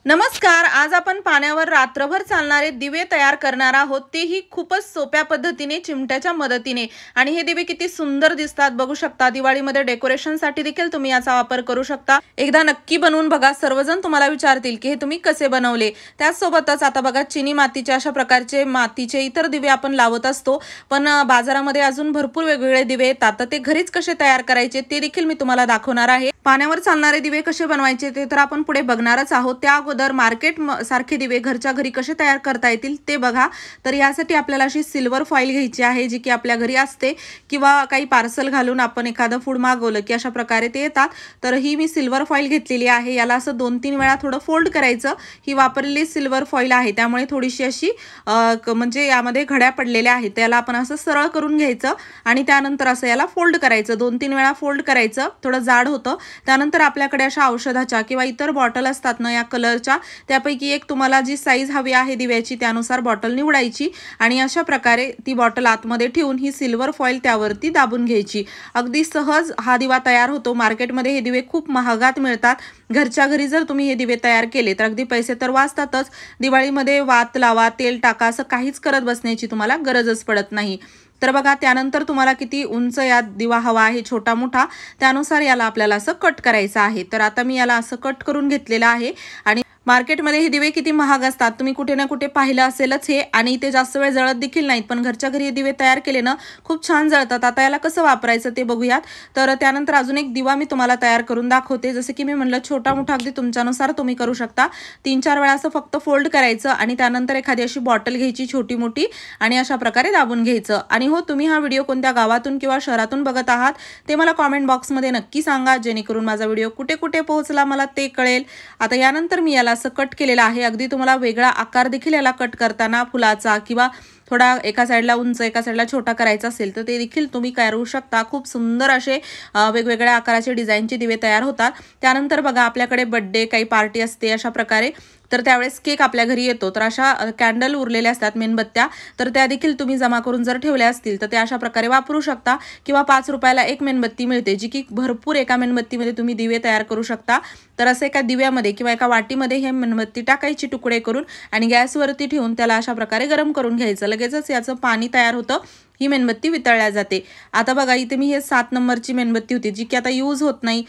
नमस्कार. आज आपण पाण्यावर रात्रभर चालणारे दिवे तयार करणार आहोत, तेही खूपच सोप्या पद्धतीने चिमट्याच्या मदतीने. आणि हे दिवे किती सुंदर दिसतात बघू शकता. दिवाळीमध्ये डेकोरेशनसाठी देखील तुम्ही याचा वापर करू शकता. एकदा नक्की बनवून बघा. सर्वजण तुम्हाला विचारतील की हे तुम्ही कसे बनवले. त्याचसोबतच आता बघा, चिनी मातीचे अशा प्रकारचे मातीचे इतर दिवे आपण लावत असतो, पण बाजारामध्ये अजून भरपूर वेगवेगळे दिवे येतात. तर ते घरीच कसे तयार करायचे ते देखील मी तुम्हाला दाखवणार आहे. पाण्यावर चालणारे दिवे कसे बनवायचे ते तर आपण पुढे बघणारच आहोत. त्या अगोदर मार्केट सारखे दिवे घरच्या घरी कसे तयार करता येतील ते बघा. तर यासाठी आपल्याला अशी सिल्वर फॉईल घ्यायची आहे, जी की आपल्या घरी असते, किंवा काही पार्सल घालून आपण एखादं फूड मागवलं की अशा प्रकारे ते येतात. तर ही मी सिल्वर फॉईल घेतलेली आहे. याला असं 2-3 वेळा थोडं फोल्ड करायचं. ही वापरलेली सिल्वर फॉईल आहे, त्यामुळे थोडीशी अशी म्हणजे यामध्ये घड्या पडलेल्या आहेत. त्याला आपण असं सरळ करून घ्यायचं आणि त्यानंतर असं याला फोल्ड करायचं. 2-3 वेळा फोल्ड करायचं. थोडं जाड होतं. त्यानंतर आपल्याकडे अशा औषधाच्या किंवा इतर बॉटल असतात ना या कलरच्या, त्यापैकी एक तुम्हाला जी साईज हवी आहे दिव्याची त्यानुसार बॉटल निवडायची आणि अशा प्रकारे ती बॉटल आतमध्ये ठेवून ही सिल्वर फॉईल त्यावरती दाबून घ्यायची. अगदी सहज हा दिवा तयार होतो. मार्केटमध्ये हे दिवे खूप महागात मिळतात. घरच्या घरी जर तुम्ही हे दिवे तयार केले तर अगदी पैसे तर वाचतातच. दिवाळीमध्ये वात लावा, तेल टाका, असं काहीच करत बसण्याची तुम्हाला गरजच पडत नाही. तर बघा, त्यानंतर तुम्हाला किती उंच या दिवा हवा आहे, छोटा मोठा, त्यानुसार याला आपल्याला असं कट करायचं आहे. तर आता मी याला असं कट करून घेतलेलं आहे. आणि मार्केटमध्ये हे दिवे किती महाग असतात तुम्ही कुठे ना कुठे पाहिलं असेलच हे, आणि ते जास्त वेळ जळत देखील नाहीत. पण घरच्या घरी हे दिवे तयार केले ना खूप छान जळतात. आता याला कसं वापरायचं ते बघूयात. तर त्यानंतर अजून एक दिवा मी तुम्हाला तयार करून दाखवते. जसं की मी म्हणलं, छोटा मोठा अगदी तुमच्यानुसार तुम्ही करू शकता. 3-4 वेळा असं फक्त फोल्ड करायचं आणि त्यानंतर एखादी अशी बॉटल घ्यायची छोटी मोठी आणि अशा प्रकारे दाबून घ्यायचं. आणि हो, तुम्ही हा व्हिडिओ कोणत्या गावातून किंवा शहरातून बघत आहात ते मला कॉमेंट बॉक्समध्ये नक्की सांगा, जेणेकरून माझा व्हिडिओ कुठे कुठे पोहोचला मला ते कळेल. आता यानंतर मी याला असं कट केलेला आहे. अगदी तुम्हाला वेगळा आकार देखील याला कट करताना फुलाचा किंवा थोडा एका साईडला उंच एका साईडला छोटा करायचा असेल तर ते देखील तुम्ही करू शकता. खूप सुंदर असे वेगवेगळ्या आकाराचे डिझाईनचे दिवे तयार होतात. त्यानंतर बघा, आपल्याकडे बर्थडे काही पार्टी असते अशा प्रकारे, तर त्यावेळेस केक आपल्या घरी येतो. तर अशा कॅन्डल उरलेल्या असतात, मेणबत्त्या, तर त्या देखील तुम्ही जमा करून जर ठेवल्या असतील तर त्या अशा प्रकारे वापरू शकता. किंवा 5 रुपयाला एक मेणबत्ती मिळते, जी की भरपूर एका मेणबत्तीमध्ये तुम्ही दिवे तयार करू शकता. तर असं एका दिव्यामध्ये किंवा एका वाटीमध्ये हे मेणबत्ती टाकायची तुकडे करून आणि गॅसवरती ठेवून त्याला अशा प्रकारे गरम करून घ्यायचं. लगेचच याचं पाणी तयार होतं. ही मेणबत्ती वितळल्या जाते. आता बघा, इथे मी हे 7 नंबरची मेणबत्ती होती, जी की आता यूज होत नाही.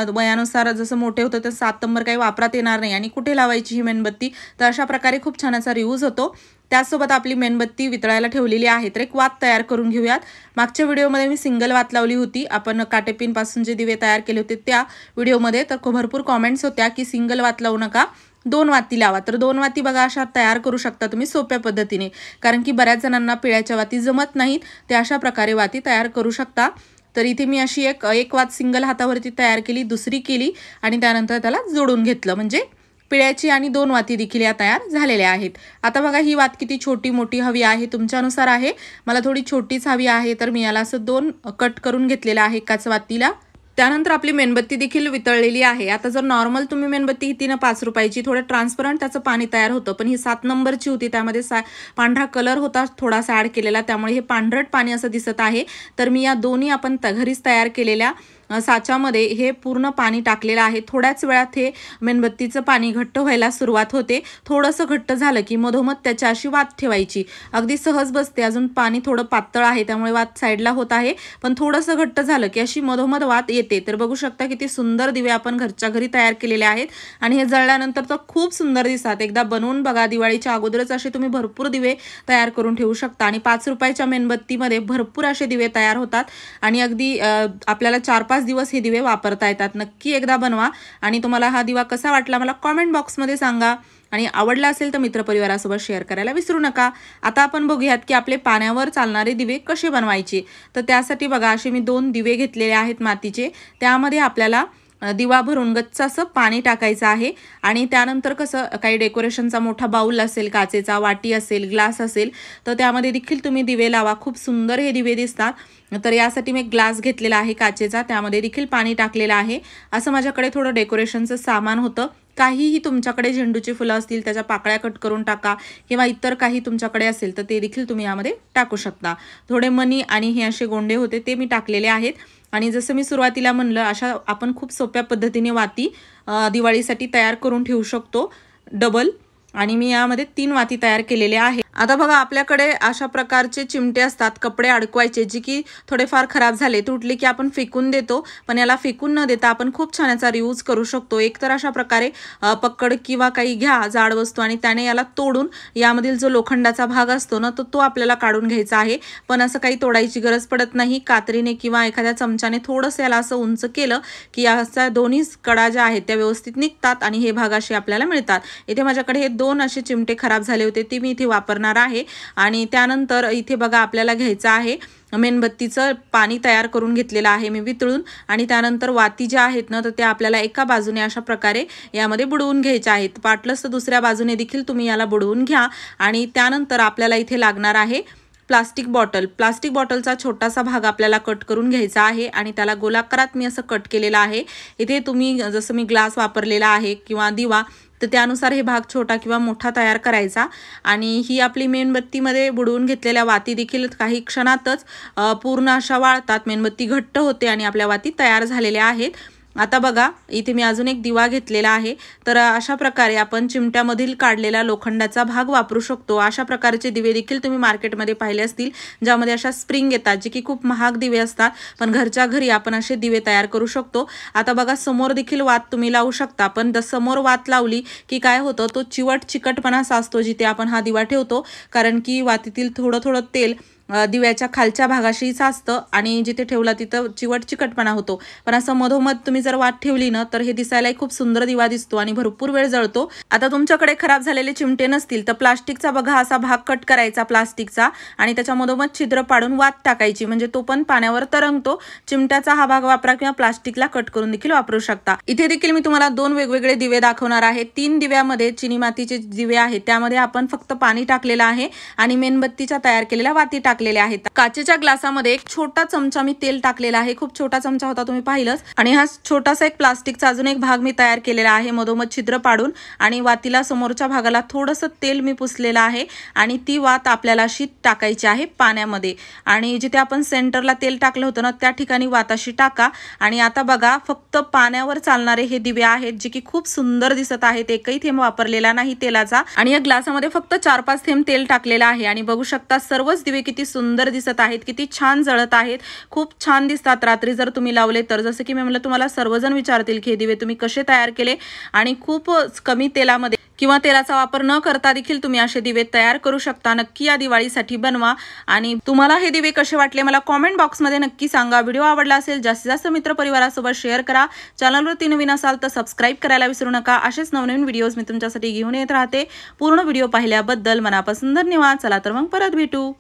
वयानुसार जसं मोठे होतं तर 7 नंबर काही वापरात येणार नाही आणि कुठे लावायची ही मेणबत्ती. तर अशा प्रकारे खूप छान असा रियूज होतो. त्याचसोबत आपली मेणबत्ती वितळायला ठेवलेली आहे. तर एक वात तयार करून घेऊयात. मागच्या व्हिडिओमध्ये मी सिंगल वात लावली होती. आपण काटेपिनपासून जे दिवे तयार केले होते त्या व्हिडिओमध्ये. तर भरपूर कॉमेंट्स होत्या की सिंगल वात लावू नका, 2 वाती लावा. तर 2 वाती बघा अशा तयार करू शकता तुम्ही सोप्या पद्धतीने, कारण की बऱ्याच जणांना पिळ्याच्या वाती जमत नाहीत. ते अशा प्रकारे वाती तयार करू शकता. तर इथे मी अशी एक वात सिंगल हातावरती तयार केली, दुसरी केली आणि त्यानंतर त्याला जोडून घेतलं. म्हणजे पिळ्याची आणि 2 वाती देखील या तयार झालेल्या आहेत. आता बघा, ही वात किती छोटी मोठी हवी आहे तुमच्यानुसार आहे. मला थोडी छोटीच हवी आहे, तर मी याला असं 2 कट करून घेतलेलं आहे एकाच वातीला. त्यानंतर आपली मेणबत्ती देखील वितळलेली आहे. आता जर नॉर्मल तुम्ही मेणबत्ती घेतली ना 5 रुपयाची, थोडं ट्रान्सपरंट त्याचं पाणी तयार होतं, पण ही 7 नंबरची होती, त्यामध्ये पांढरा कलर होता थोडासा ॲड केलेला, त्यामुळे हे पांढरट पाणी असं दिसत आहे. तर मी या दोन्ही आपण घरीच तयार केलेल्या साच्यामध्ये हे पूर्ण पाणी टाकलेलं आहे. थोड्याच वेळात हे मेणबत्तीचं पाणी घट्ट व्हायला सुरुवात होते. थोडंसं घट्ट झालं की मधोमध त्याच्या अशी वात ठेवायची. अगदी सहज बसते. अजून पाणी थोडं पातळ आहे त्यामुळे वात साईडला होत आहे, पण थोडंसं घट्ट झालं की अशी मधोमध वात येते. तर बघू शकता किती सुंदर दिवे आपण घरच्या घरी तयार केलेले आहेत आणि हे जळल्यानंतर तर खूप सुंदर दिसतात. एकदा बनवून बघा. दिवाळीच्या अगोदरच असे तुम्ही भरपूर दिवे तयार करून ठेवू शकता आणि 5 रुपयाच्या मेणबत्तीमध्ये भरपूर असे दिवे तयार होतात आणि अगदी आपल्याला 4-5 दिवस हे दिवे वापरता येतात. नक्की एकदा बनवा. आणि तुम्हाला हा दिवा कसा वाटला मला कॉमेंट बॉक्समध्ये सांगा आणि आवडला असेल तर मित्रपरिवारासोबत शेअर करायला विसरू नका. आता आपण बघूयात की आपले पाण्यावर चालणारे दिवे कसे बनवायचे. तर त्यासाठी बघा, असे मी 2 दिवे घेतलेले आहेत मातीचे. त्यामध्ये आपल्याला दिवा भरून गच्च असं पाणी टाकायचं आहे आणि त्यानंतर कसं काही डेकोरेशनचा मोठा बाउल असेल, काचेचा वाटी असेल, ग्लास असेल, तर त्यामध्ये देखील तुम्ही दिवे लावा. खूप सुंदर हे दिवे दिसतात. तर यासाठी मी एक ग्लास घेतलेला आहे काचेचा, त्यामध्ये देखील पाणी टाकलेलं आहे. असं माझ्याकडे थोडं डेकोरेशनचं सामान होतं. काहीही तुमच्याकडे झेंडूची फुलं असतील त्याच्या पाकळ्या कट करून टाका किंवा इतर काही तुमच्याकडे असेल तर ते देखील तुम्ही यामध्ये टाकू शकता. थोडे मनी आणि हे असे गोंडे होते ते मी टाकलेले आहेत. आणि जसं मी सुरुवातीला म्हणलं, अशा आपण खूप सोप्या पद्धतीने वाती दिवाळीसाठी तयार करून ठेवू शकतो. डबल आणि मी यामध्ये 3 वाती तयार केलेल्या आहे। आता बघा आपल्याकडे अशा प्रकारचे चिमटे असतात कपडे अडकवायचे, जे की थोडेफार खराब झाले तुटले की आपण फेकून देतो, पण याला फेकून न देता आपण खूप छान याचा रियूज करू शकतो। एक तर अशा प्रकारे पक्कड किंवा काही घ्या जाड वस्तू आणि त्याने याला तोडून यामधील जो लोखंडाचा भाग असतो ना तो आपल्याला काढून घ्यायचा आहे। पण असं काही तोडायची गरज पडत नाही, कात्रीने किंवा एखाद्या चमच्याने थोडंसं याला असं उंच केलं की याचा दोन्ही कडा ज्या आहेत त्या व्यवस्थित निघतात आणि हे भाग असे आपल्याला मिळतात। इथे माझ्याकडे हे 2 असे चिमटे खराब झाले होते ते मी इथे वापरणार आहे। आणि त्यानंतर इथे बघा आपल्याला घ्यायचं आहे मेणबत्तीचं पाणी तयार करून घेतलेलं आहे मी वितळून, आणि त्यानंतर वाती ज्या आहेत ना तर त्या आपल्याला एका बाजूने अशा प्रकारे यामध्ये बुडवून घ्यायच्या आहेत। वाटलंच तर दुसऱ्या बाजूने देखील तुम्ही याला बुडवून घ्या। आणि त्यानंतर आपल्याला इथे लागणार आहे प्लास्टिक बॉटल। प्लास्टिक बॉटलचा छोटासा भाग आपल्याला कट करून घ्यायचा आहे आणि त्याला गोलाकारात मी असं कट केलेला आहे। इथे तुम्ही जसं मी ग्लास वापरलेला आहे किंवा दिवा तर त्यानुसार हे भाग छोटा किंवा मोठा तयार करायचा। आणि ही आपली मेणबत्तीमध्ये बुडवून घेतलेल्या वाती देखील काही क्षणातच पूर्ण अशा वाळतात, मेणबत्ती घट्ट होते आणि आपल्या वाती तयार झालेल्या आहेत। आता बघा इथे मी अजून एक दिवा घेतलेला आहे, तर अशा प्रकारे आपण चिमट्यामधील काढलेला लोखंडाचा भाग वापरू शकतो। अशा प्रकारचे दिवे देखील तुम्ही मार्केटमध्ये पाहिले असतील, ज्यामध्ये अशा स्प्रिंग येतात, जे की खूप महाग दिवे असतात, पण घरच्या घरी आपण असे दिवे तयार करू शकतो। आता बघा समोर देखील वात तुम्ही लावू शकता, पण समोर वात लावली की काय होतं, तो चिकटपणा साचतो जिथे आपण हा दिवा ठेवतो, कारण की वातीतील थोडं तेल दिव्याच्या खालच्या भागाशी साचतं आणि जिथे ठेवला तिथं चिकटपणा होतो। पण असं मधोमध तुम्ही जर वात ठेवली ना तर हे दिसायलाही खूप सुंदर दिवा दिसतो आणि भरपूर वेळ जळतो। आता तुमच्याकडे खराब झालेले चिमटे नसतील तर प्लास्टिकचा बघा असा भाग कट करायचा प्लास्टिकचा आणि त्याच्या मधोमध छिद्र पाडून वात टाकायची, म्हणजे तो पण पाण्यावर तरंगतो। चिमट्याचा हा भाग वापरा किंवा प्लास्टिकला कट करून देखील वापरू शकता। इथे देखील मी तुम्हाला 2 वेगवेगळे दिवे दाखवणार आहे। 3 दिव्यामध्ये चिनी मातीचे दिवे आहेत, त्यामध्ये आपण फक्त पाणी टाकलेलं आहे आणि मेणबत्तीच्या तयार केलेल्या वाती टाकलेल्या आहेत। काचेच्या ग्लासामध्ये एक छोटा चमचा मी तेल टाकलेला आहे, खूप छोटा चमचा होता तुम्ही पाहिलंच। आणि हा छोटासा एक प्लास्टिकचा अजून एक भाग मी तयार केलेला आहे मधोमध छिद्र पाडून, आणि वातीला समोरच्या भागाला थोडंसं तेल मी पुसलेलं आहे आणि ती वात आपल्याला अशी टाकायची आहे पाण्यामध्ये, आणि जिथे आपण सेंटरला तेल टाकलं होतं ना त्या ठिकाणी वात अशी टाका। आणि आता बघा फक्त पाण्यावर चालणारे हे दिवे आहेत, जे की खूप सुंदर दिसत आहेत, एकही थेंब वापरलेला नाही तेलाचा, आणि या ग्लासामध्ये फक्त 4-5 थेंब तेल टाकलेलं आहे। आणि बघू शकता सर्वच दिवे किती सुंदर दिसत आहेत, किती छान जळत आहेत, खूप छान दिसतात रात्री जर तुम्ही लावले तर। जसं की मी म्हटलं तुम्हाला सर्वजण विचारतील की हे दिवे तुम्ही कसे तयार केले, आणि खूप कमी तेलामध्ये किंवा तेलाचा वापर न करता देखील तुम्ही असे दिवे तयार करू शकता। नक्की या दिवाळीसाठी बनवा। आणि तुम्हाला हे दिवे कसे वाटले मला कॉमेंट बॉक्समध्ये नक्की सांगा। व्हिडिओ आवडला असेल जास्तीत जास्त मित्रपरिवारासोबत शेअर करा। चॅनलवरती नवीन असाल तर सबस्क्राईब करायला विसरू नका। असेच नवनवीन व्हिडिओज मी तुमच्यासाठी घेऊन येत राहते। पूर्ण व्हिडिओ पाहिल्याबद्दल मनापासून धन्यवाद। चला तर मग परत भेटू।